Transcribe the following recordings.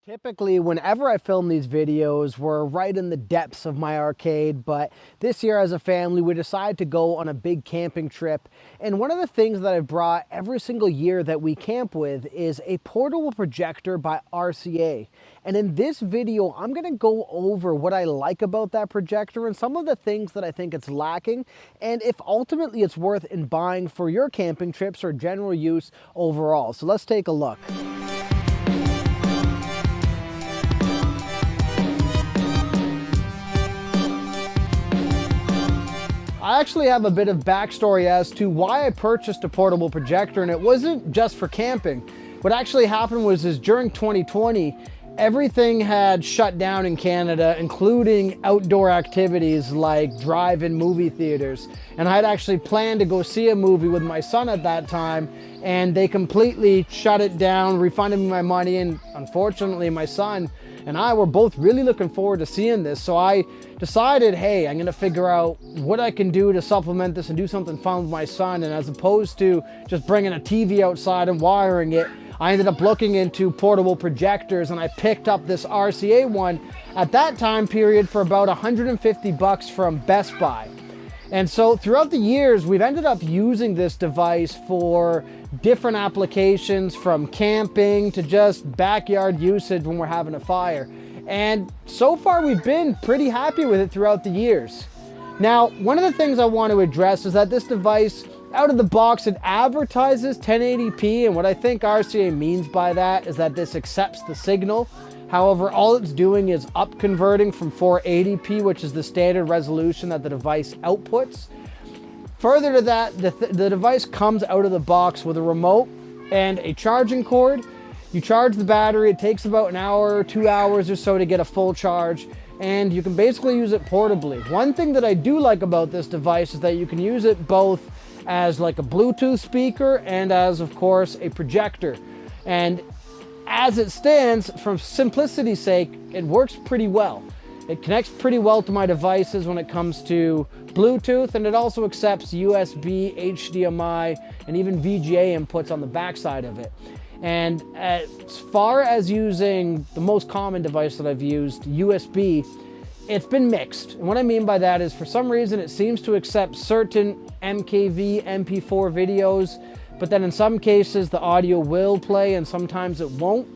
Typically, whenever I film these videos, we're right in the depths of my arcade, but this year as a family, we decided to go on a big camping trip. And one of the things that I've brought every single year that we camp with is a portable projector by RCA. And in this video, I'm gonna go over what I like about that projector and some of the things that I think it's lacking, and if ultimately it's worth in buying for your camping trips or general use overall. So let's take a look. I actually have a bit of backstory as to why I purchased a portable projector, and it wasn't just for camping. What actually happened was during 2020, everything had shut down in Canada, including outdoor activities like drive-in movie theaters. And I had actually planned to go see a movie with my son at that time, and they completely shut it down, refunded me my money, and unfortunately my son and I were both really looking forward to seeing this. So I decided, hey, I'm gonna figure out what I can do to supplement this and do something fun with my son. And as opposed to just bringing a TV outside and wiring it, I ended up looking into portable projectors, and I picked up this RCA one at that time period for about 150 bucks from Best Buy. And so throughout the years, we've ended up using this device for different applications, from camping to just backyard usage when we're having a fire. And so far we've been pretty happy with it throughout the years. Now, one of the things I want to address is that this device, out of the box, it advertises 1080p, and what I think RCA means by that is that this accepts the signal. However, all it's doing is up converting from 480p, which is the standard resolution that the device outputs. Further to that, the device comes out of the box with a remote and a charging cord. You charge the battery, it takes about an hour, 2 hours or so to get a full charge, and you can basically use it portably. One thing that I do like about this device is that you can use it both as like a Bluetooth speaker and as, of course, a projector. And as it stands, for simplicity's sake, it works pretty well. It connects pretty well to my devices when it comes to Bluetooth, and it also accepts USB, HDMI, and even VGA inputs on the backside of it. And as far as using the most common device that I've used, USB, it's been mixed. And what I mean by that is, for some reason, it seems to accept certain MKV, MP4 videos, but then in some cases the audio will play and sometimes it won't.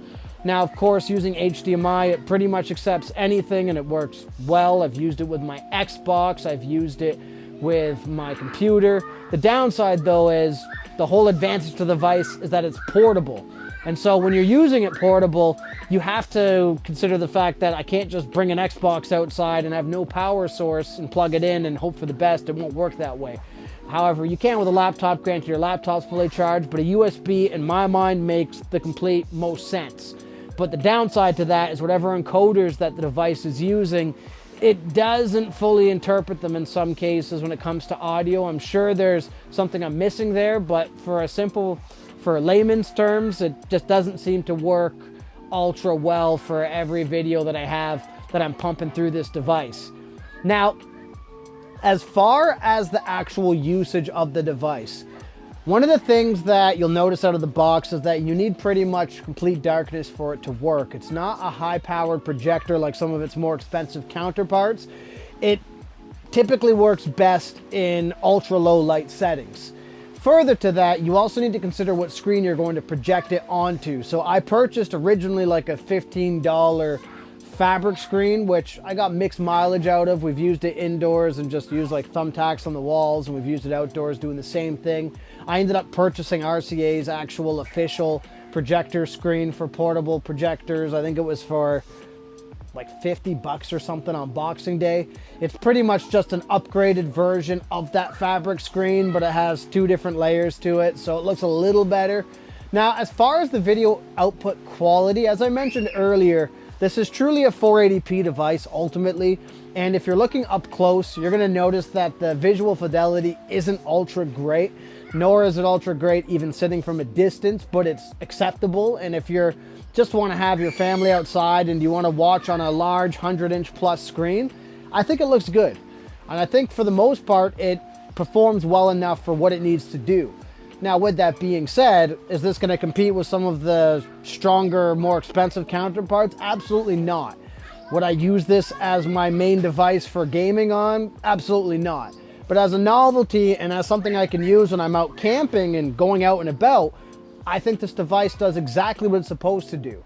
Now, of course, using HDMI, it pretty much accepts anything and it works well. I've used it with my Xbox, I've used it with my computer. The downside, though, is the whole advantage to the device is that it's portable. And so when you're using it portable, you have to consider the fact that I can't just bring an Xbox outside and have no power source and plug it in and hope for the best. It won't work that way. However, you can with a laptop, granted your laptop's fully charged, but a USB, in my mind, makes the complete most sense. But the downside to that is whatever encoders that the device is using, it doesn't fully interpret them in some cases when it comes to audio. I'm sure there's something I'm missing there, but for layman's terms, it just doesn't seem to work ultra well for every video that I have that I'm pumping through this device. Now, as far as the actual usage of the device, one of the things that you'll notice out of the box is that you need pretty much complete darkness for it to work. It's not a high-powered projector like some of its more expensive counterparts. It typically works best in ultra-low light settings. Further to that, you also need to consider what screen you're going to project it onto. So I purchased originally like a $15 fabric screen, which I got mixed mileage out of. We've used it indoors and just used like thumbtacks on the walls, and we've used it outdoors doing the same thing. I ended up purchasing RCA's actual official projector screen for portable projectors. I think it was for like 50 bucks or something on Boxing Day. It's pretty much just an upgraded version of that fabric screen, but it has 2 different layers to it, so it looks a little better. Now, as far as the video output quality, as I mentioned earlier, this is truly a 480p device ultimately, and if you're looking up close, you're going to notice that the visual fidelity isn't ultra great, nor is it ultra great even sitting from a distance, but it's acceptable. And if you're just want to have your family outside and you want to watch on a large 100-inch plus screen, I think it looks good. And I think for the most part, it performs well enough for what it needs to do. Now, with that being said, is this going to compete with some of the stronger, more expensive counterparts? Absolutely not. Would I use this as my main device for gaming on? Absolutely not. But as a novelty and as something I can use when I'm out camping and going out and about, I think this device does exactly what it's supposed to do.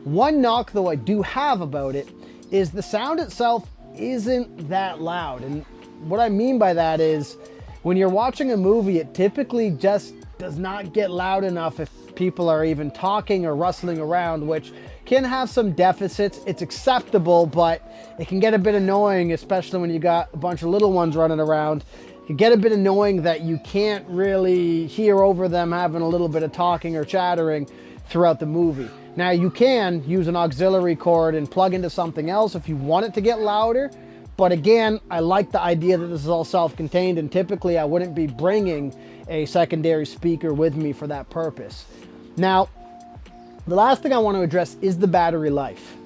One knock, though, I do have about it is the sound itself isn't that loud. And what I mean by that is when you're watching a movie, it typically just does not get loud enough if people are even talking or rustling around, which can have some deficits. It's acceptable, but it can get a bit annoying, especially when you got a bunch of little ones running around. It can get a bit annoying that you can't really hear over them having a little bit of talking or chattering throughout the movie. Now, you can use an auxiliary cord and plug into something else if you want it to get louder. But again, I like the idea that this is all self-contained, and typically I wouldn't be bringing a secondary speaker with me for that purpose. Now, the last thing I want to address is the battery life.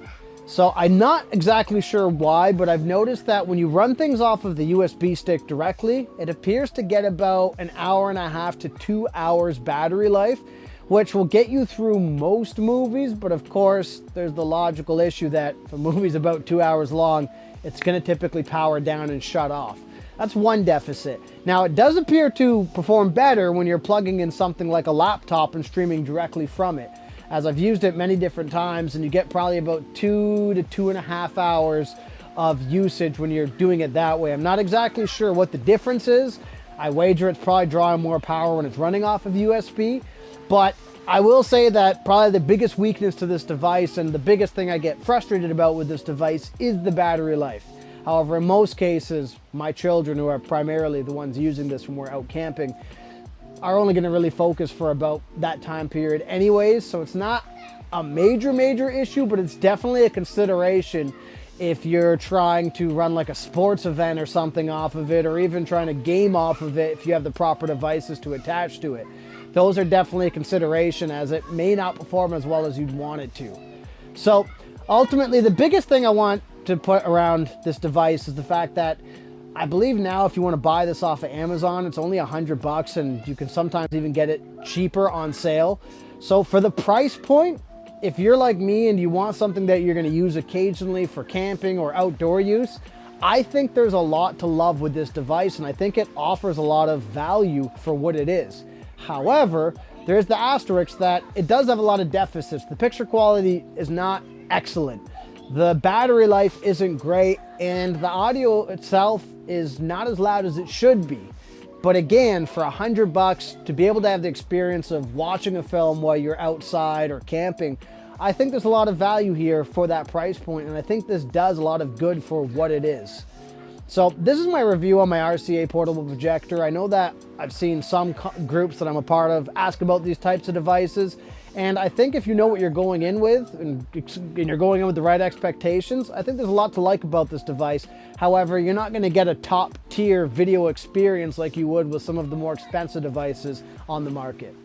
So I'm not exactly sure why, but I've noticed that when you run things off of the USB stick directly, it appears to get about an hour and a half to 2 hours battery life, which will get you through most movies. But of course, there's the logical issue that if a movie's about 2 hours long, it's going to typically power down and shut off. That's one deficit. Now, it does appear to perform better when you're plugging in something like a laptop and streaming directly from it, as I've used it many different times, and you get probably about 2 to 2.5 hours of usage when you're doing it that way. I'm not exactly sure what the difference is. I wager it's probably drawing more power when it's running off of USB, but I will say that probably the biggest weakness to this device and the biggest thing I get frustrated about with this device is the battery life. However, in most cases, my children, who are primarily the ones using this when we're out camping, are only going to really focus for about that time period anyways. So it's not a major issue, but it's definitely a consideration if you're trying to run like a sports event or something off of it, or even trying to game off of it if you have the proper devices to attach to it. Those are definitely a consideration, as it may not perform as well as you'd want it to. So ultimately, the biggest thing I want to put around this device is the fact that I believe now if you want to buy this off of Amazon, it's only $100, and you can sometimes even get it cheaper on sale. So for the price point, if you're like me and you want something that you're going to use occasionally for camping or outdoor use, I think there's a lot to love with this device, and I think it offers a lot of value for what it is. However, there's the asterisk that it does have a lot of deficits. The picture quality is not excellent. The battery life isn't great, and the audio itself is not as loud as it should be. But again, for $100, to be able to have the experience of watching a film while you're outside or camping, I think there's a lot of value here for that price point, and I think this does a lot of good for what it is. So this is my review on my RCA portable projector. I know that I've seen some groups that I'm a part of ask about these types of devices, and I think if you know what you're going in with and you're going in with the right expectations, I think there's a lot to like about this device. However, you're not going to get a top tier video experience like you would with some of the more expensive devices on the market.